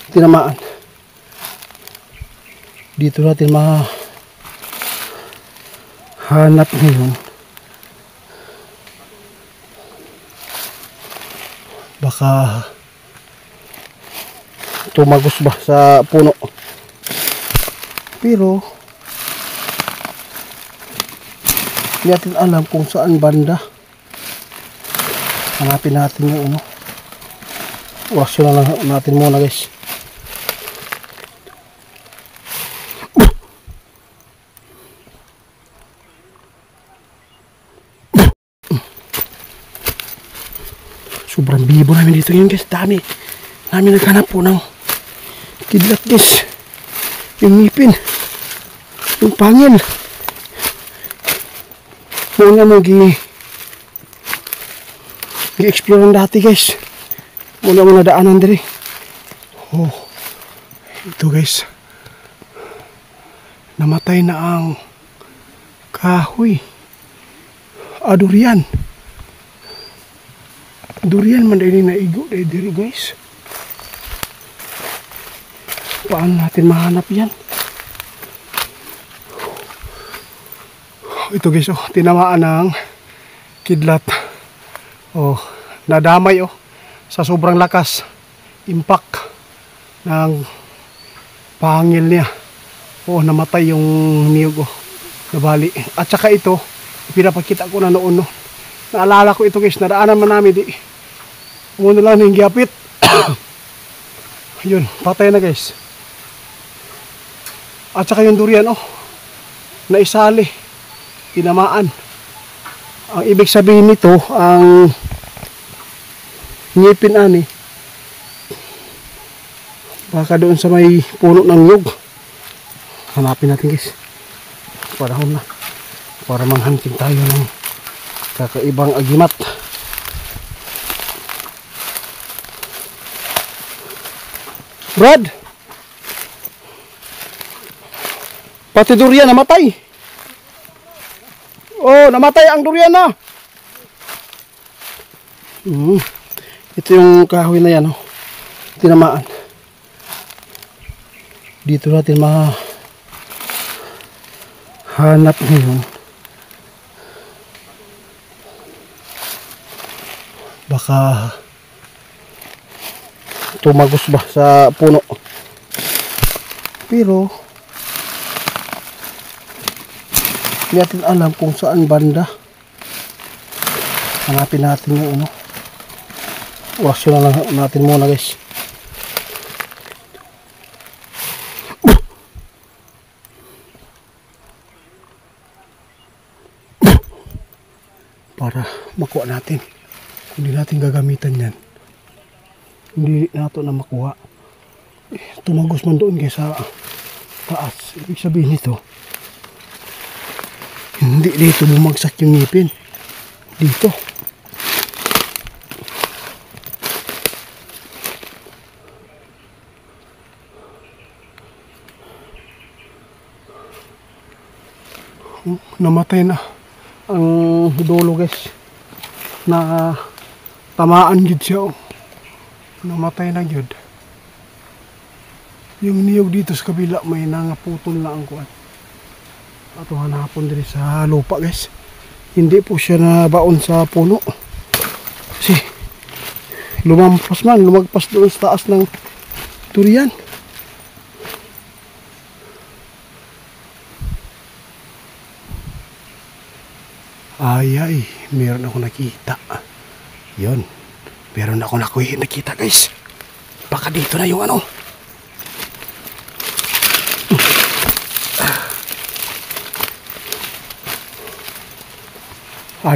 tinamaan. Dito natin mahanap ngayon. Baka tumagos ba sa puno. Pero hindi natin alam kung saan banda. Hanapin natin yung ano. Wasyo na lang natin muna, guys. Sobrang bibo namin dito ngayon, guys. Dami namin naghanap po ng kidlat, guys. Yung ngipin, yung pangil. Muna mo gi-explore ng dati, guys. Muna mo nadaanan diri. Oh, ito, guys. Namatay na ang kahoy. Durian. Durian man dahil naigo dahil, guys. Paano natin mahanap yan? Ito, guys, oh, tinamaan ng kidlat. Oh, nadamay, oh, sa sobrang lakas. Impact ng pangil niya. Oh, namatay yung niyog, oh, nabali. At saka ito, pinapakita ko na noon, no. Naalala ko ito, guys, nadaanan man namin di. Muna lang yung giyapit. Yun, patay na, guys. At saka yung durian, oh, naisali, tinamaan. Ang ibig sabihin nito, ang ngipin ani, baka doon sa may puno ng nyug. Hanapin natin, guys. Panahon na para manghunting tayo ng kakaibang agimat. Brad, pati durian namatay. Oh, namatay ang durian na. Ito yung kahoy na yan, oh, tinamaan. Dito natin mahanap ngayon. Baka tumagos ba sa puno. Pero hindi natin alam kung saan banda. Hanapin natin yung ano. Wasyo na lang natin muna, guys. Para makuha natin. Hindi natin gagamitan yan. Hindi nato na makuha. Tumagos man doon, guys, sa taas. Ibig sabihin nito, hindi dito bumagsak yung ngipin. Dito. Namatay na ang dulo, guys. Na tamaan gid siya, oh. Namatay na gid. Yung niyog dito sa kabila may nangaputol na ang kuan. Ato hanapon diri sa lupa, guys. Hindi po siya nabaon sa puno. Kasi lumagpas doon sa taas ng durian. Ay, meron ako nakita. Yun, meron ako nakita, guys. Baka dito na yung ano.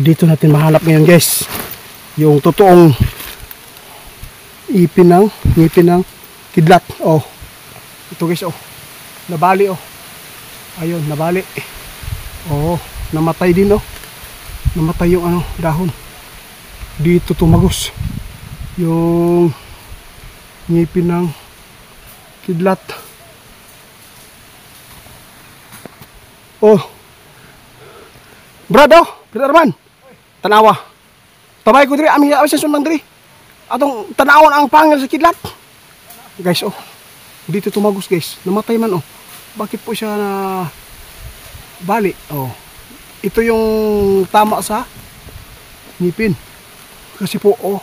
Dito natin mahanap ngayon, guys, yung totoong ngipin ng kidlat. Oh, ito, guys, oh, nabali, oh. Ayun, nabali. Oh, namatay din, oh. Namatay yung ano, dahon. Dito tumagos yung ngipin ng kidlat. Oh, Brad, oh, Pinarman, tanawa. Tabay ko diri, aming sa sunang diri. Atong tanawon ang pangil sa kidlat. Guys, oh. dito tumagos guys. Namatay man oh. Bakit po siya na bali? Oh. Ito yung tama sa ngipin. Kasi po oh,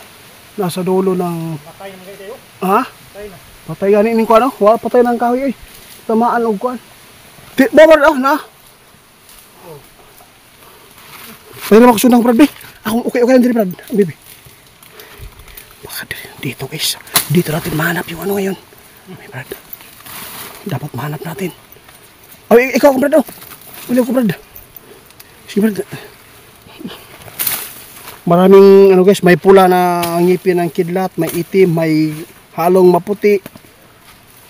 nasa dulo ng Patay na mga kayo. ha? Patay na. Patay gani ning kuan oh. Wala patay ng kahoy ay. Tamaan og kuan. Bomber oh na. Pwede naman ako sundang Brad be. Ako okay lang diri Brad. Bibi. Baka dito guys. Dito natin mahanap yung ano ngayon. May Brad. Dapat mahanap natin. Oh, ikaw Brad oh. Uli ko Brad. Si Brad. Maraming ano guys, may pula na ngipin ng kidlat, may itim, may halong maputi.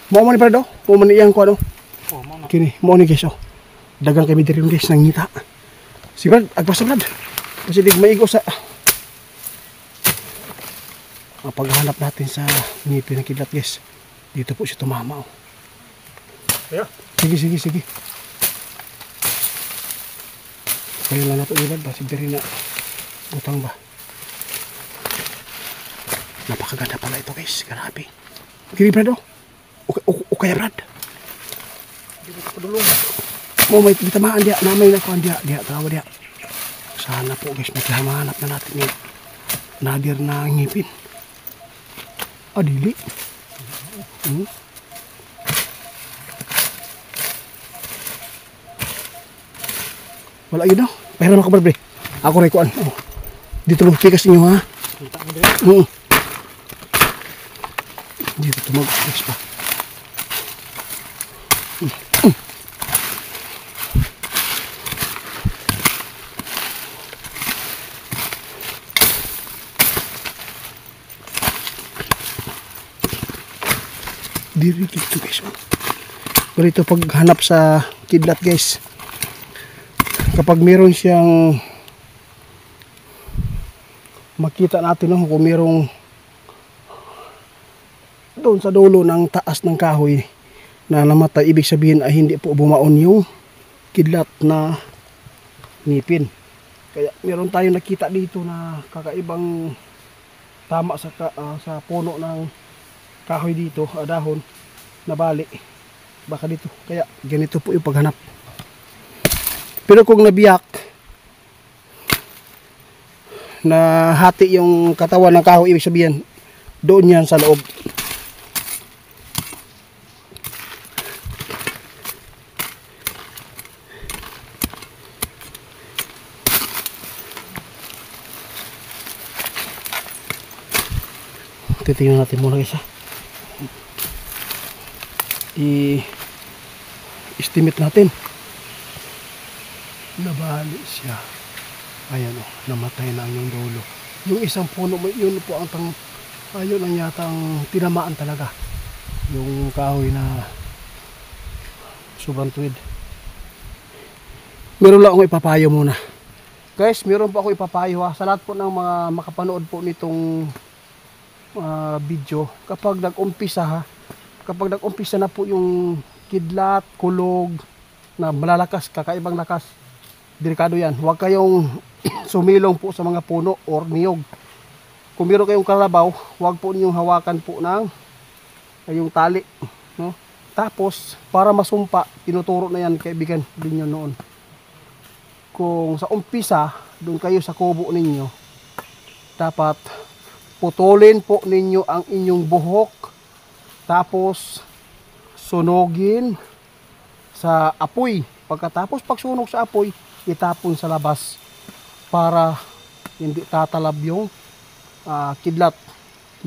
Mo man ni Brad oh. Mo man iyang ko ano. Oh, mama. Kini, mo ni guys oh. Dagang kami diri guys nang ngita. Si Brad, agpas Brad. Kasi dig maigo sa paghanap natin sa ngipin ng kidlat guys. Dito po siya tumama oh. Kaya? Sige. Kaya lang nato Brad, basi diri na utang ba. Napakaganda pala ito guys, grabe. Kini Brad oh. Okay Brad. Dito ko padulong. Mo may bitamaan dia, namay na kuan dia tawa dia. Sana po guys, maghahanap na natin ni nadir na ngipin. Dili. Wala yun oh. Pahiram ako Brad. Ako rin kuan. Oh. Dito lang tikas ninyo ha. Kita mo dito. Dito tumagos guys pa. Diri dito guys. Pero ito paghanap sa kidlat guys. Kapag meron siyang makita natin no, kung merong doon sa dulo ng taas ng kahoy na namatay, ibig sabihin ay hindi po bumaon yung kidlat na ngipin. Kaya meron tayong nakita dito na kakaibang tama sa puno ng kahoy dito, dahon na bali. Baka dito. Kaya ganito po yung paghanap. Pero kung nabiyak na hati yung katawan ng kahoy, ibig sabihin doon yan sa loob. Titingnan natin muna guys ha. I-estimate natin. Nabali siya. Ayan o, namatay na ang yung dulo. Yung isang puno, yun po ang ayun ang yatang tinamaan talaga. Yung kahoy na sobrang tuwid. Meron lang akong ipapayo muna. Guys, meron po ako ipapayo ha. Sa lahat po ng mga makapanood po nitong video, kapag nag-umpisa na po yung kidlat, kulog na malalakas, kakaibang lakas, delikado yan. Huwag kayong sumilong po sa mga puno or niyog. Kung meron kayong kalabaw, huwag po ninyong hawakan po ng yung tali, no? Tapos para masumpa, tinuturo na yan kaibigan din nyo noon. Kung sa umpisa doon kayo sa kubo ninyo, dapat putulin po ninyo ang inyong buhok, tapos sunugin sa apoy. Pagkatapos pagsunog sa apoy, itapon sa labas para hindi tatalab yung kidlat.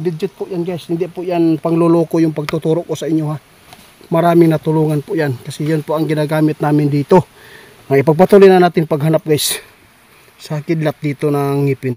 Legit po yan guys, hindi po yan pangloloko yung pagtuturo ko sa inyo ha. Maraming natulungan po yan kasi yan po ang ginagamit namin dito. Ipagpatuloy na natin paghanap guys sa kidlat dito ng ngipin.